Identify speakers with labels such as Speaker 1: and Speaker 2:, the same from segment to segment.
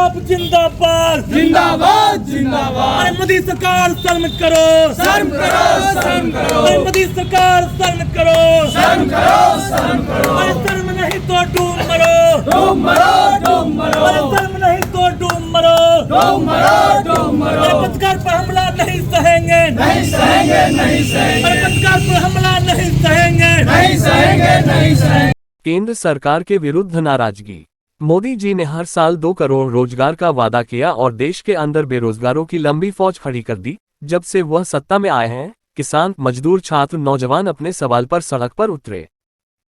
Speaker 1: आप जिंदाबाद
Speaker 2: जिंदाबाद जिंदाबाद।
Speaker 1: अरे मोदी सरकार शर्म करो,
Speaker 2: शर्म करो, शर्म करो।
Speaker 1: अरे मोदी सरकार शर्म करो,
Speaker 2: शर्म करो, शर्म करो।
Speaker 1: अरे शर्म नहीं तो डूब मरो,
Speaker 2: डूब मरो, डूब मरो।
Speaker 1: अरे शर्म नहीं तो डूब मरो,
Speaker 2: डूब मरो, डूब मरो।
Speaker 1: अरे पत्रकार पर हमला नहीं सहेंगे,
Speaker 2: नहीं सहेंगे, नहीं सहेंगे।
Speaker 1: अरे पत्रकार पर हमला नहीं सहेंगे,
Speaker 2: नहीं सहेंगे, नहीं सहेंगे।
Speaker 3: केंद्र सरकार के विरुद्ध नाराजगी। मोदी जी ने हर साल 2 करोड़ रोजगार का वादा किया और देश के अंदर बेरोजगारों की लंबी फौज खड़ी कर दी। जब से वह सत्ता में आए हैं, किसान, मजदूर, छात्र, नौजवान अपने सवाल पर सड़क पर उतरे।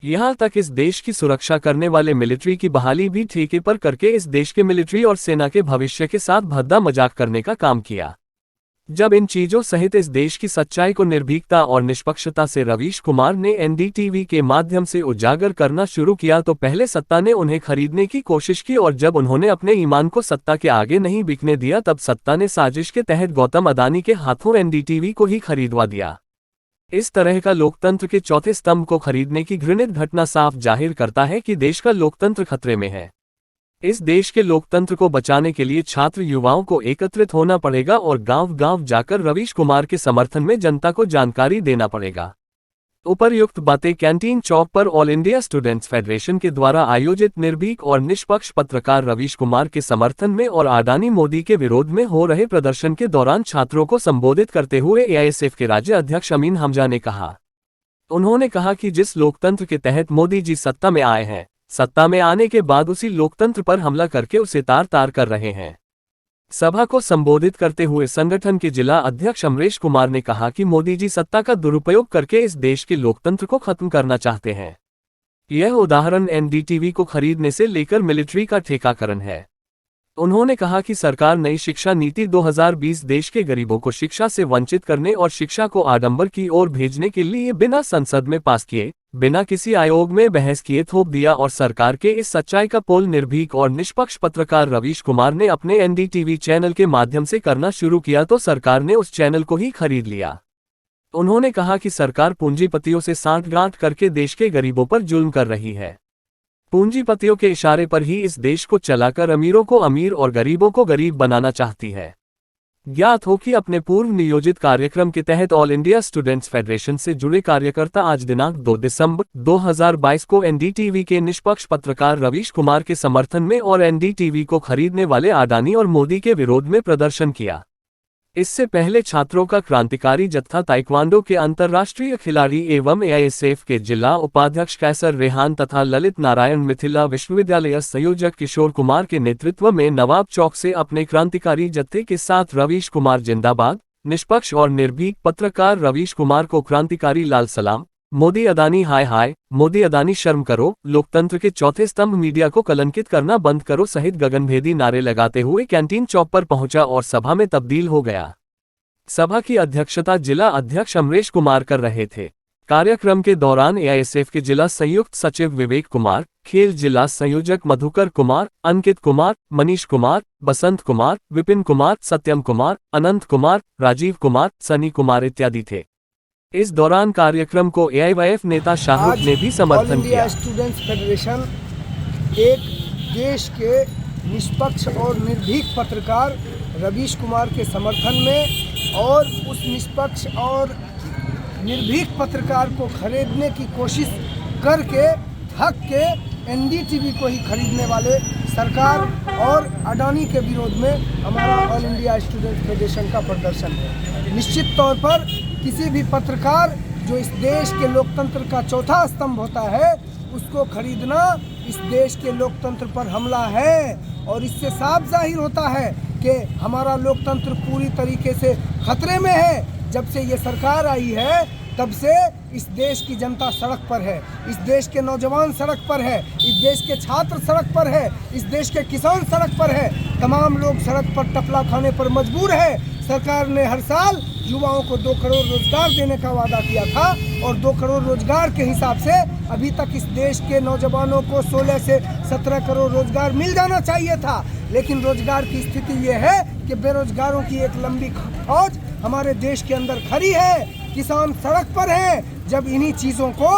Speaker 3: यहाँ तक इस देश की सुरक्षा करने वाले मिलिट्री की बहाली भी ठेके पर करके इस देश के मिलिट्री और सेना के भविष्य के साथ भद्दा मजाक करने का काम किया। जब इन चीजों सहित इस देश की सच्चाई को निर्भीकता और निष्पक्षता से रवीश कुमार ने एनडीटीवी के माध्यम से उजागर करना शुरू किया तो पहले सत्ता ने उन्हें खरीदने की कोशिश की और जब उन्होंने अपने ईमान को सत्ता के आगे नहीं बिकने दिया तब सत्ता ने साजिश के तहत गौतम अदानी के हाथों एनडीटीवी को ही खरीदवा दिया। इस तरह का लोकतंत्र के चौथे स्तंभ को खरीदने की घृणित घटना साफ जाहिर करता है कि देश का लोकतंत्र खतरे में है। इस देश के लोकतंत्र को बचाने के लिए छात्र युवाओं को एकत्रित होना पड़ेगा और गांव-गांव जाकर रवीश कुमार के समर्थन में जनता को जानकारी देना पड़ेगा। उपर्युक्त बातें कैंटीन चौक पर ऑल इंडिया स्टूडेंट्स फेडरेशन के द्वारा आयोजित निर्भीक और निष्पक्ष पत्रकार रवीश कुमार के समर्थन में और अडानी मोदी के विरोध में हो रहे प्रदर्शन के दौरान छात्रों को संबोधित करते हुए एआईएसएफ के राज्य अध्यक्ष अमीन हमजा ने कहा। उन्होंने कहा कि जिस लोकतंत्र के तहत मोदी जी सत्ता में आए हैं, सत्ता में आने के बाद उसी लोकतंत्र पर हमला करके उसे तार-तार कर रहे हैं। सभा को संबोधित करते हुए संगठन के जिला अध्यक्ष अमरेश कुमार ने कहा कि मोदी जी सत्ता का दुरुपयोग करके इस देश के लोकतंत्र को खत्म करना चाहते हैं। यह उदाहरण एनडीटीवी को खरीदने से लेकर मिलिट्री का ठेकाकरण है। उन्होंने कहा कि सरकार नई शिक्षा नीति 2020 देश के गरीबों को शिक्षा से वंचित करने और शिक्षा को आडंबर की ओर भेजने के लिए बिना संसद में पास किए, बिना किसी आयोग में बहस किए थोप दिया और सरकार के इस सच्चाई का पोल निर्भीक और निष्पक्ष पत्रकार रवीश कुमार ने अपने एनडीटीवी चैनल के माध्यम से करना शुरू किया तो सरकार ने उस चैनल को ही खरीद लिया। उन्होंने कहा कि सरकार पूंजीपतियों से सांठगांठ करके देश के गरीबों पर जुल्म कर रही है। पूंजीपतियों के इशारे पर ही इस देश को चलाकर अमीरों को अमीर और गरीबों को गरीब बनाना चाहती है। ज्ञात हो कि अपने पूर्व नियोजित कार्यक्रम के तहत ऑल इंडिया स्टूडेंट्स फेडरेशन से जुड़े कार्यकर्ता आज दिनांक 2 दिसंबर 2022 को एनडीटीवी के निष्पक्ष पत्रकार रवीश कुमार के समर्थन में और एनडीटीवी को खरीदने वाले अडानी और मोदी के विरोध में प्रदर्शन किया। इससे पहले छात्रों का क्रांतिकारी जत्था ताइक्वांडो के अंतर्राष्ट्रीय खिलाड़ी एवं एआईएसएफ के जिला उपाध्यक्ष कैसर रेहान तथा ललित नारायण मिथिला विश्वविद्यालय संयोजक किशोर कुमार के नेतृत्व में नवाब चौक से अपने क्रांतिकारी जत्थे के साथ रवीश कुमार जिंदाबाद, निष्पक्ष और निर्भीक पत्रकार रवीश कुमार को क्रांतिकारी लाल सलाम, मोदी अदानी हाय हाय, मोदी अदानी शर्म करो, लोकतंत्र के चौथे स्तंभ मीडिया को कलंकित करना बंद करो सहित गगनभेदी नारे लगाते हुए कैंटीन चौक पर पहुंचा और सभा में तब्दील हो गया। सभा की अध्यक्षता जिला अध्यक्ष अमरेश कुमार कर रहे थे। कार्यक्रम के दौरान एआईएसएफ के जिला संयुक्त सचिव विवेक कुमार, खेल जिला संयोजक मधुकर कुमार, अंकित कुमार, मनीष कुमार, बसंत कुमार, विपिन कुमार, सत्यम कुमार, अनंत कुमार, राजीव कुमार, सनी कुमार इत्यादि थे। इस दौरान कार्यक्रम को एआईवाईएफ नेता शाहरुख ने भी समर्थन किया।
Speaker 4: स्टूडेंट्स फेडरेशन एक देश के निष्पक्ष और निर्भीक पत्रकार रवीश कुमार के समर्थन में और उस निष्पक्ष और निर्भीक पत्रकार को खरीदने की कोशिश करके थक के एनडीटीवी को ही खरीदने वाले सरकार और अडानी के विरोध में हमारा ऑल इंडिया स्टूडेंट्स फेडरेशन का प्रदर्शन है। निश्चित तौर पर किसी भी पत्रकार जो इस देश के लोकतंत्र का चौथा स्तंभ होता है उसको खरीदना इस देश के लोकतंत्र पर हमला है और इससे साफ जाहिर होता है कि हमारा लोकतंत्र पूरी तरीके से खतरे में है। जब से ये सरकार आई है तब से इस देश की जनता सड़क पर है, इस देश के नौजवान सड़क पर है, इस देश के छात्र सड़क पर है, इस देश के किसान सड़क पर है, तमाम लोग सड़क पर टपला खाने पर मजबूर है। सरकार ने हर साल युवाओं को 2 करोड़ रोजगार देने का वादा किया था और 2 करोड़ रोजगार के हिसाब से अभी तक इस देश के नौजवानों को 16 से 17 करोड़ रोजगार मिल जाना चाहिए था। लेकिन रोजगार की स्थिति ये है कि बेरोजगारों की एक लंबी फौज हमारे देश के अंदर खड़ी है, किसान सड़क पर हैं। जब इन्हीं चीज़ों को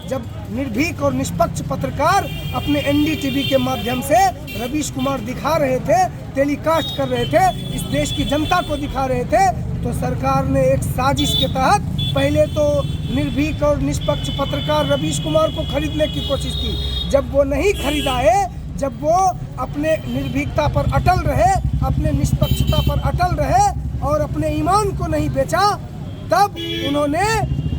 Speaker 4: जब निर्भीक और निष्पक्ष पत्रकार अपने एनडीटीवी के माध्यम से रवीश कुमार दिखा रहे थे, टेलीकास्ट कर रहे थे, इस देश की जनता को दिखा रहे थे, तो सरकार ने एक साजिश के तहत पहले तो निर्भीक और निष्पक्ष पत्रकार रवीश कुमार को खरीदने की कोशिश की। जब वो नहीं खरीदाए, जब वो अपने निर्भीकता पर अटल रहे, अपने निष्पक्षता पर अटल रहे और अपने ईमान को नहीं बेचा, तब उन्होंने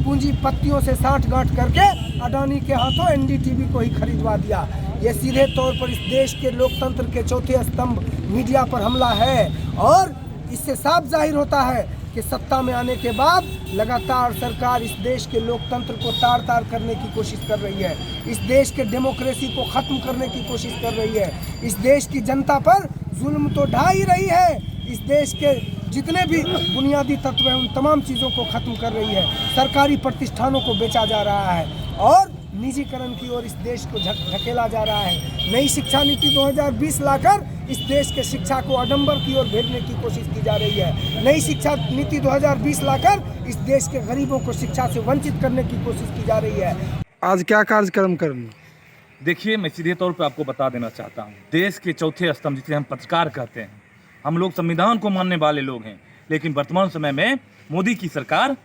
Speaker 4: पूंजीपतियों से साठगांठ करके अडानी के हाथों एनडीटीवी को ही खरीदवा दिया। ये सीधे तौर पर इस देश के लोकतंत्र के चौथे स्तंभ मीडिया पर हमला है और इससे साफ जाहिर होता है कि सत्ता में आने के बाद लगातार सरकार इस देश के लोकतंत्र को तार तार करने की कोशिश कर रही है, इस देश के डेमोक्रेसी को ख़त्म करने की कोशिश कर रही है, इस देश की जनता पर जुल्म तो ढा ही रही है, इस देश के जितने भी बुनियादी तत्व हैं उन तमाम चीज़ों को ख़त्म कर रही है, सरकारी प्रतिष्ठानों को बेचा जा रहा है और निजीकरण की ओर इस देश को धकेला जा रहा है। नई शिक्षा नीति 2020 लाकर इस देश के शिक्षा को आडंबर की ओर भेजने की कोशिश की जा रही है। नई शिक्षा नीति 2020 लाकर इस देश के गरीबों को शिक्षा से वंचित करने की कोशिश की जा रही है।
Speaker 5: आज क्या कार्यक्रम करना?
Speaker 6: देखिए, मैं सीधे तौर पे आपको बता देना चाहता हूँ, देश के चौथे स्तंभ जिसे हम पत्रकार कहते हैं, हम लोग संविधान को मानने वाले लोग हैं, लेकिन वर्तमान समय में मोदी की सरकार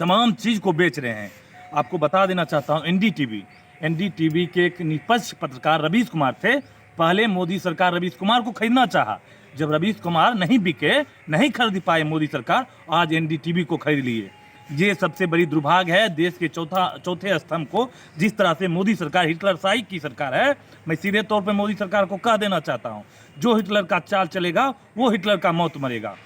Speaker 6: तमाम चीज़ को बेच रहे हैं। आपको बता देना चाहता हूँ, एनडीटीवी के एक निष्पक्ष पत्रकार रवीश कुमार थे। पहले मोदी सरकार रवीश कुमार को खरीदना चाहा, जब रवीश कुमार नहीं बिके, नहीं खरीद पाए मोदी सरकार, आज एनडीटीवी को खरीद लिए। ये सबसे बड़ी दुर्भाग्य है देश के चौथे स्तंभ को जिस तरह से मोदी सरकार हिटलरशाही की सरकार है। मैं सीधे तौर पर मोदी सरकार को कह देना चाहता हूँ, जो हिटलर का चाल चलेगा वो हिटलर का मौत मरेगा।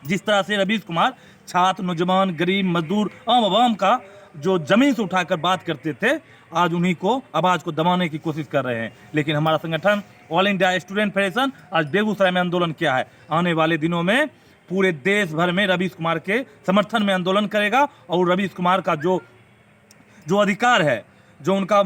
Speaker 6: जिस तरह से रवीश कुमार छात्र, नौजवान, गरीब, मजदूर, आम आवाम का जो जमीन से उठाकर बात करते थे, आज उन्हीं को आवाज़ को दबाने की कोशिश कर रहे हैं। लेकिन हमारा संगठन ऑल इंडिया स्टूडेंट फेडरेशन आज बेगूसराय में आंदोलन किया है। आने वाले दिनों में पूरे देश भर में रवीश कुमार के समर्थन में आंदोलन करेगा और रवीश कुमार का जो अधिकार है, जो उनका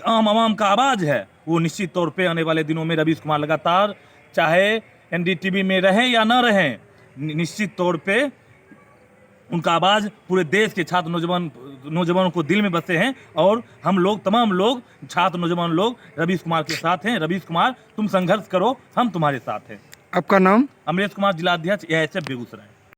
Speaker 6: आम आवाम का आवाज़ है, वो निश्चित तौर पे आने वाले दिनों में रवीश कुमार लगातार चाहे एनडीटीवी में रहें या ना रहें, निश्चित तौर पे उनका आवाज़ पूरे देश के छात्र नौजवानों को दिल में बसे हैं और हम लोग तमाम लोग छात्र नौजवान लोग रवीश कुमार के साथ हैं। रवीश कुमार, तुम संघर्ष करो, हम तुम्हारे साथ हैं।
Speaker 5: आपका नाम?
Speaker 6: अमरेश कुमार, जिला अध्यक्ष AISF बेगूसराय।